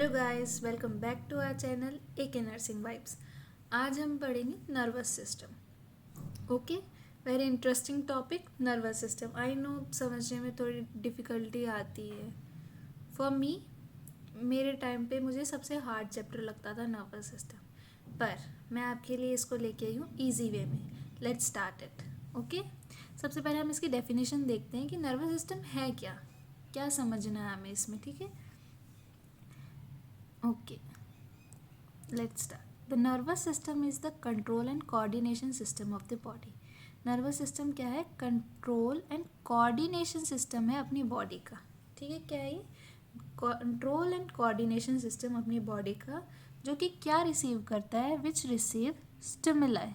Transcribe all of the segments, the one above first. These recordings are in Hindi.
Hello guys, welcome back to our channel AK nursing vibes. आज हम पढ़ेंगे nervous system. Okay, very interesting topic nervous system. I know समझने में थोड़ी डिफ़िकल्टी आती है। फॉर मी, मेरे टाइम पे मुझे सबसे हार्ड चैप्टर लगता था नर्वस सिस्टम, पर मैं आपके लिए इसको लेके आई हूँ ईजी वे में। Let's start it. ओके, सबसे पहले हम इसकी डेफिनेशन देखते हैं कि नर्वस सिस्टम है क्या, क्या समझना है हमें इसमें। ठीक है, okay, let's start. The nervous system is the control and coordination system of the body. Nervous system क्या है? कंट्रोल एंड कोऑर्डिनेशन सिस्टम है अपनी बॉडी का। ठीक है, क्या है ये? कंट्रोल एंड कोऑर्डिनेशन सिस्टम अपनी बॉडी का, जो कि क्या रिसीव करता है? Which receive stimuli.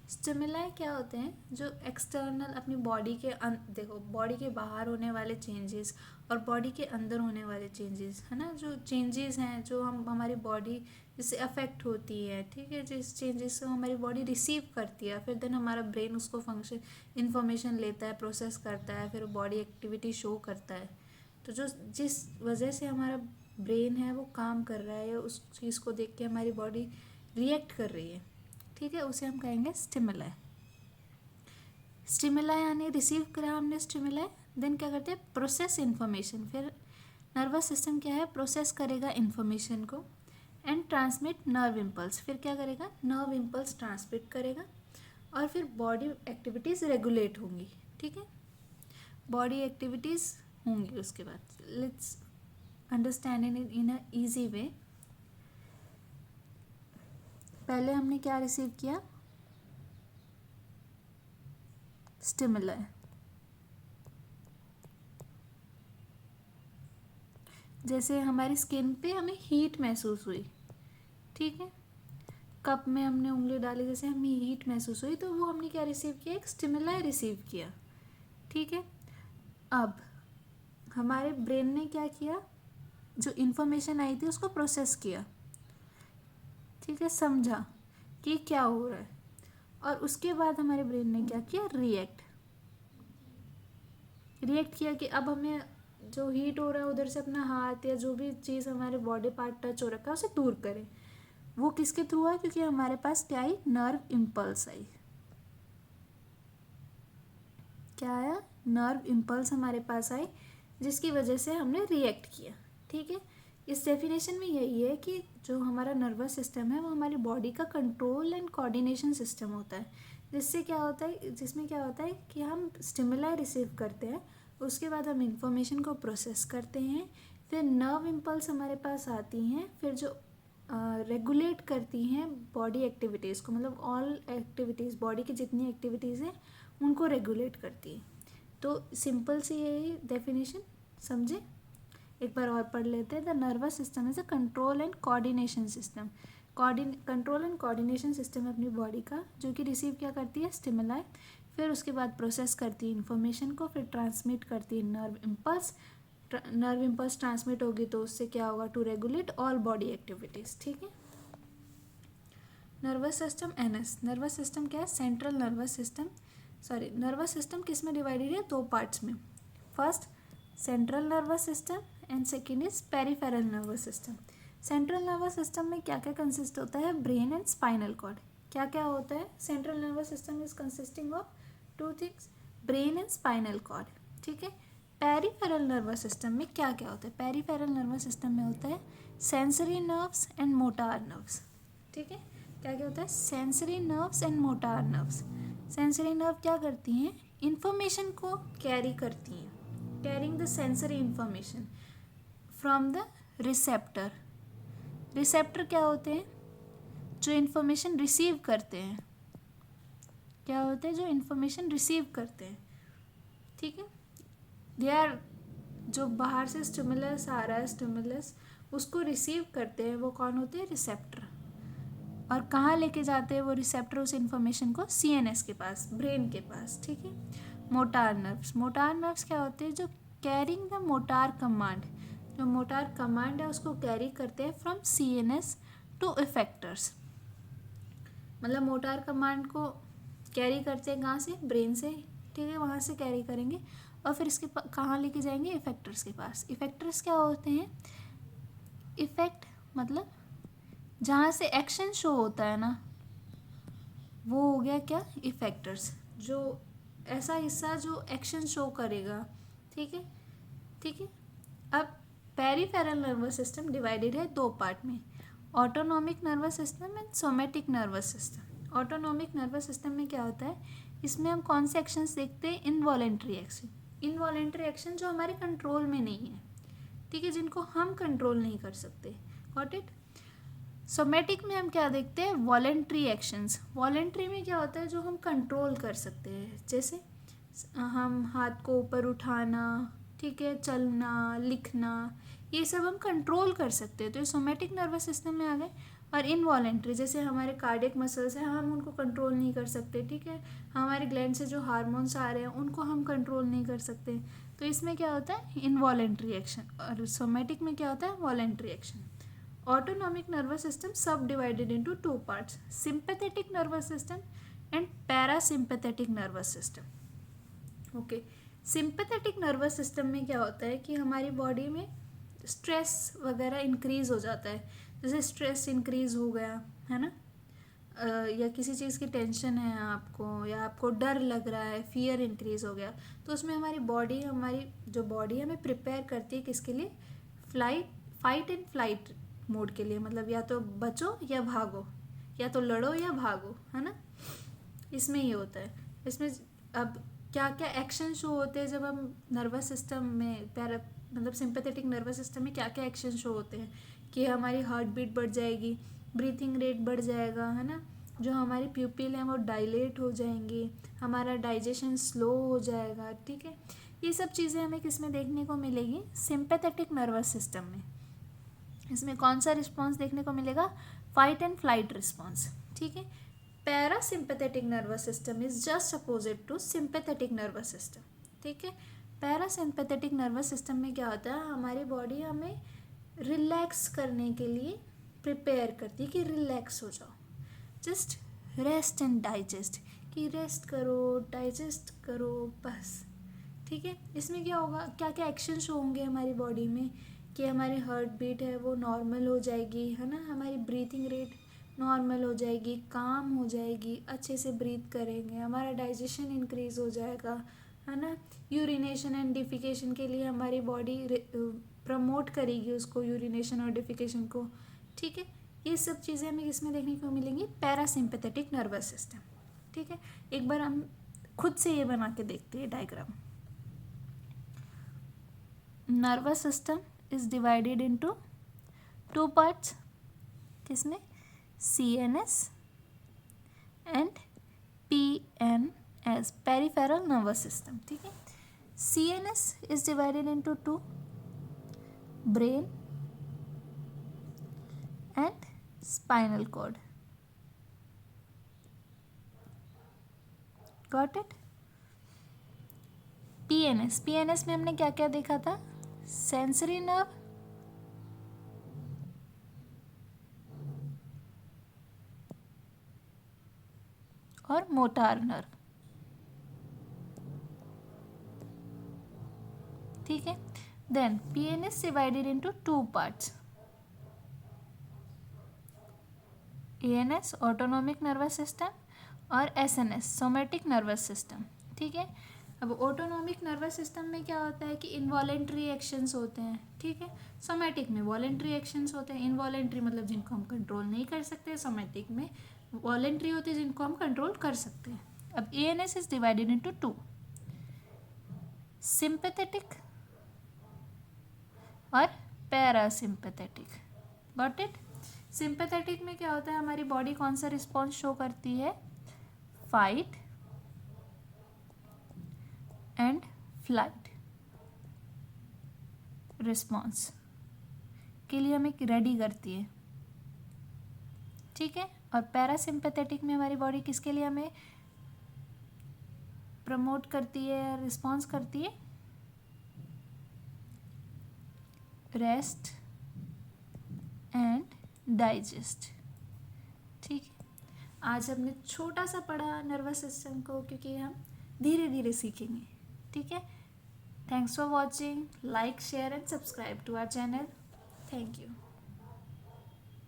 स्टिमुलाई क्या होते हैं? जो एक्सटर्नल अपनी बॉडी के देखो, बॉडी के बाहर होने वाले चेंजेस और बॉडी के अंदर होने वाले चेंजेस, है ना। जो चेंजेस हैं जो हमारी बॉडी जिससे अफेक्ट होती है, ठीक है, जिस चेंजेस को हमारी बॉडी रिसीव करती है, फिर देन हमारा ब्रेन उसको फंक्शन इन्फॉर्मेशन लेता है, प्रोसेस करता है, फिर बॉडी एक्टिविटी शो करता है। तो जो जिस वजह से हमारा ब्रेन है वो काम कर रहा है, उस चीज़ को देख के हमारी बॉडी रिएक्ट कर रही है, ठीक है, उसे हम कहेंगे स्टिमुलाई। स्टिमुलाई यानी रिसीव करा हमने स्टिमुलाई, देन क्या करते हैं? Process information. फिर नर्वस सिस्टम क्या है? प्रोसेस करेगा इन्फॉर्मेशन को एंड ट्रांसमिट नर्व इम्पल्स। फिर क्या करेगा? नर्व इम्पल्स ट्रांसमिट करेगा और फिर बॉडी एक्टिविटीज़ रेगुलेट होंगी। ठीक है, बॉडी एक्टिविटीज़ होंगी। उसके बाद let's understand in a easy way. पहले हमने क्या रिसीव किया? स्टिमुलाई। जैसे हमारी स्किन पे हमें हीट महसूस हुई, ठीक है, कप में हमने उंगली डाली, जैसे हमें हीट महसूस हुई, तो वो हमने क्या रिसीव किया? एक स्टिमुलाई रिसीव किया। ठीक है, अब हमारे ब्रेन ने क्या किया? जो इन्फॉर्मेशन आई थी उसको प्रोसेस किया, ठीक है, समझा कि क्या हो रहा है, और उसके बाद हमारे ब्रेन ने क्या किया? रिएक्ट किया कि अब हमें जो हीट हो रहा है उधर से अपना हाथ या जो भी चीज़ हमारे बॉडी पार्ट टच हो रखा है उसे दूर करें। वो किसके थ्रू है? क्योंकि हमारे पास क्या आई? नर्व इम्पल्स आई। क्या आया? नर्व इम्पल्स हमारे पास आई, जिसकी वजह से हमने रिएक्ट किया। ठीक है, इस डेफिनेशन में यही है कि जो हमारा नर्वस सिस्टम है वो हमारी बॉडी का कंट्रोल एंड कोऑर्डिनेशन सिस्टम होता है। जिससे क्या होता है? जिसमें क्या होता है कि हम स्टिमुलाई रिसीव करते हैं, उसके बाद हम इंफॉर्मेशन को प्रोसेस करते हैं, फिर नर्व इम्पल्स हमारे पास आती हैं, फिर जो रेगुलेट करती हैं बॉडी एक्टिविटीज़ को, मतलब ऑल एक्टिविटीज़, बॉडी की जितनी एक्टिविटीज़ हैं उनको रेगुलेट करती है। तो सिंपल सी यही डेफिनेशन, समझे? एक बार और पढ़ लेते हैं। The nervous system is a control and coordination system. Control and coordination system है अपनी बॉडी का, जो कि रिसीव क्या करती है? स्टिमुलाई, फिर उसके बाद प्रोसेस करती है इन्फॉर्मेशन को, फिर ट्रांसमिट करती है nerve impulse. Nerve impulse transmit होगी तो उससे क्या होगा? To regulate all body activities. ठीक है, nervous system NS. Nervous system क्या है? Central nervous system. Sorry, nervous system किस में डिवाइडेड है? दो पार्ट्स में। First central nervous system and second is peripheral nervous system. Central nervous system में क्या क्या कंसिस्ट होता है? Brain and spinal cord. क्या क्या होता है? Central nervous system is consisting of two things, brain and spinal cord. ठीक है, पेरिफेरल नर्वस सिस्टम में क्या क्या होता है? पेरिफेरल नर्वस सिस्टम में होता है sensory nerves and mortar nerves. ठीक है, क्या क्या होता है? Sensory nerves and mortar nerves. Sensory nerve क्या करती हैं? इंफॉर्मेशन को कैरी करती हैं, carrying the sensory information from the receptor. Receptor क्या होते हैं? जो इंफॉर्मेशन रिसीव करते हैं। क्या होते हैं? जो इंफॉर्मेशन रिसीव करते हैं। ठीक है, दे आर, जो बाहर से स्टिमुलस आ रहा है, स्टिमुलस उसको रिसीव करते हैं, वो कौन होते हैं? रिसेप्टर। और कहाँ लेके जाते हैं वो रिसेप्टर उस इंफॉर्मेशन को? सीएनएस के पास, ब्रेन के पास। ठीक है, मोटार नर्व्स। मोटार नर्व्स क्या होते हैं? जो कैरिंग द मोटार कमांड, जो मोटार कमांड है उसको कैरी करते हैं फ्रॉम सीएनएस टू इफेक्टर्स। मतलब मोटार कमांड को कैरी करते हैं कहाँ से? ब्रेन से। ठीक है, वहाँ से कैरी करेंगे और फिर इसके कहाँ लेके जाएंगे? इफेक्टर्स के पास। इफेक्टर्स क्या होते हैं? इफेक्ट मतलब जहाँ से एक्शन शो होता है ना, वो हो गया क्या, इफेक्टर्स, जो ऐसा हिस्सा जो एक्शन शो करेगा। ठीक है, ठीक है। अब पेरिफेरल नर्वस सिस्टम डिवाइडेड है दो पार्ट में, autonomic nervous system and somatic nervous system. Autonomic nervous system में क्या होता है, इसमें हम कौन से एक्शंस देखते हैं, इनवॉलेंट्री एक्शन। इनवॉलेंट्री एक्शन जो हमारे कंट्रोल में नहीं है, ठीक है, जिनको हम कंट्रोल नहीं कर सकते। Got it. सोमेटिक में हम क्या देखते हैं, वॉलेंट्री एक्शंस। वॉलेंट्री में क्या होता है, जो हम कंट्रोल कर सकते हैं, जैसे हम हाथ को ऊपर उठाना, ठीक है, चलना, लिखना, ये सब हम कंट्रोल कर सकते हैं, तो ये सोमेटिक नर्वस सिस्टम में आ गए। और इनवॉलेंट्री, जैसे हमारे कार्डियक मसल्स हैं, हम उनको कंट्रोल नहीं कर सकते, ठीक है, हमारे ग्लैंड से जो हार्मोन्स आ रहे हैं उनको हम कंट्रोल नहीं कर सकते, तो इसमें क्या होता है, इनवॉलेंट्री एक्शन। और सोमेटिक में क्या होता है, voluntary action. Autonomic nervous system subdivided into two parts, sympathetic nervous system and parasympathetic nervous system. Okay, sympathetic nervous system में क्या होता है कि हमारी बॉडी में स्ट्रेस वगैरह इंक्रीज हो जाता है, जैसे स्ट्रेस इंक्रीज हो गया है ना, या किसी चीज़ की टेंशन है आपको, या आपको डर लग रहा है, फियर इंक्रीज हो गया, तो उसमें हमारी जो बॉडी हमें प्रिपेयर करती है किसके लिए, फाइट एंड फ्लाइट मोड के लिए, मतलब या तो बचो या भागो, या तो लड़ो या भागो, है ना, इसमें ये होता है। इसमें अब क्या क्या एक्शन शो होते हैं जब हम नर्वस सिस्टम में मतलब सिंपैथेटिक नर्वस सिस्टम में क्या क्या एक्शन शो होते हैं, कि हमारी हार्ट बीट बढ़ जाएगी, ब्रीथिंग रेट बढ़ जाएगा, है ना, जो हमारी प्यूपिल हैं वो डायलेट हो जाएंगी, हमारा डाइजेशन स्लो हो जाएगा, ठीक है। ये सब चीज़ें हमें किस में देखने को मिलेगी, सिंपैथेटिक नर्वस सिस्टम में। इसमें कौन सा रिस्पॉन्स देखने को मिलेगा, फाइट एंड फ्लाइट रिस्पॉन्स, ठीक है। Parasympathetic nervous system is just opposite to sympathetic nervous system, ठीक है। पैरासिम्पैथेटिक नर्वस सिस्टम में क्या होता है, हमारी बॉडी हमें रिलैक्स करने के लिए प्रिपेयर करती है कि रिलैक्स हो जाओ, जस्ट रेस्ट एंड डाइजेस्ट, कि रेस्ट करो, डाइजेस्ट करो, बस, ठीक है। इसमें क्या होगा, क्या क्या एक्शंस होंगे हमारी बॉडी में, कि हमारी हार्ट बीट है वो नॉर्मल हो जाएगी, है ना, हमारी ब्रीथिंग रेट नॉर्मल हो जाएगी, काम हो जाएगी, अच्छे से ब्रीथ करेंगे, हमारा डाइजेशन इंक्रीज हो जाएगा, है ना, यूरिनेशन एंड डिफिकेशन के लिए हमारी बॉडी प्रमोट करेगी उसको, यूरिनेशन और डिफिकेशन को, ठीक है। ये सब चीज़ें हमें किसमें देखने को मिलेंगी, पैरासिम्पैथेटिक नर्वस सिस्टम, ठीक है। एक बार हम खुद से ये बना के देखते हैं diagram. Nervous system is divided into two parts, किसमें, CNS and PNS, peripheral nervous system, ठीक है। CNS is divided into two, brain and spinal cord, got it. PNS में हमने क्या क्या देखा था, सेंसरी नर्व, और मोटार नर्व, ठीक है। Then PNS divided into two parts, ANS autonomic nervous system और SNS सोमेटिक नर्वस सिस्टम, ठीक है। अब ऑटोनॉमिक नर्वस सिस्टम में क्या होता है कि इनवॉलेंट्री एक्शंस होते हैं, ठीक है। सोमेटिक में वॉलेंट्री एक्शंस होते हैं, इनवॉलेंट्री मतलब जिनको हम कंट्रोल नहीं कर सकते, सोमेटिक में वॉलेंट्री होते हैं जिनको हम कंट्रोल कर सकते हैं। अब ANS is divided into to, sympathetic और पैरासिम्पैथेटिक, गॉट इट। सिंपैथेटिक में क्या होता है, हमारी बॉडी कौन सा रिस्पॉन्स शो करती है, फाइट एंड फ्लाइट रिस्पॉन्स के लिए हमें रेडी करती है, ठीक है। और पैरासिम्पैथेटिक में हमारी बॉडी किसके लिए हमें प्रमोट करती है, रिस्पॉन्स करती है, रेस्ट एंड डाइजेस्ट, ठीक है। आज हमने छोटा सा पढ़ा नर्वस सिस्टम को, क्योंकि हम धीरे धीरे सीखेंगे, ठीक है। Thanks for watching, like, share and subscribe to our channel, thank you.